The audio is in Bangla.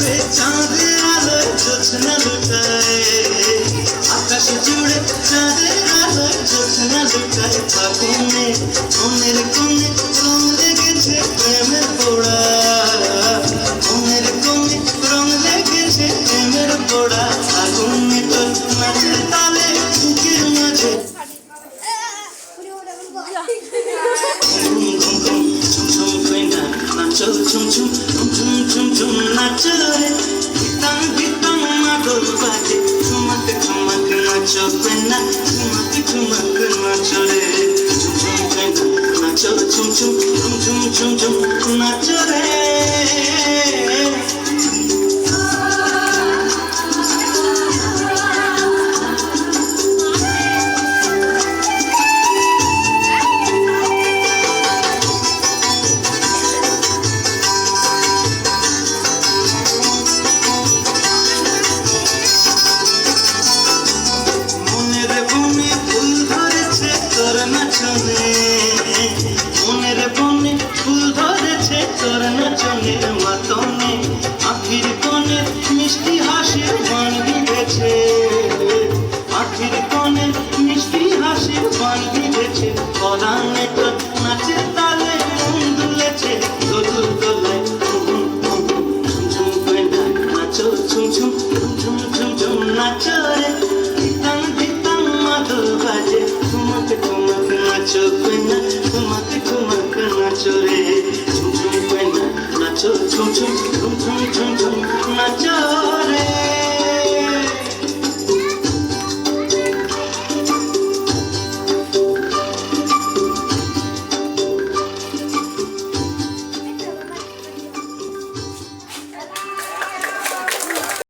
রে চাঁদের আলোয় জোছনা লুটায়, আকাশ জুড়ে চাঁদের আলোয় জোছনা লুটায়। ফাগুনে মনের কোণে রং লেগেছে প্রেমের পোড়া, মনের কোণে রং লেগেছে প্রেমের পোড়া। ফাগুনে তোর নাচের তালে বুকের মাঝে ঘুম ঘুম ঘুম ঝুম ঝুম কইনা নাচো ঝুম ঝুম ঝুম ঝুম ঝুম ঝুম নাচো রে, ধিতাং ধিতাং মাদল বাজে ঠুমক ঠুমক নাচো কইনা ঠুমক ঠুমক নাচো রে, ঝুম ঝুম কইনা নাচো ঝুম ঝুম ঝুম ঝুম ঝুম ঝুম নাচো রে।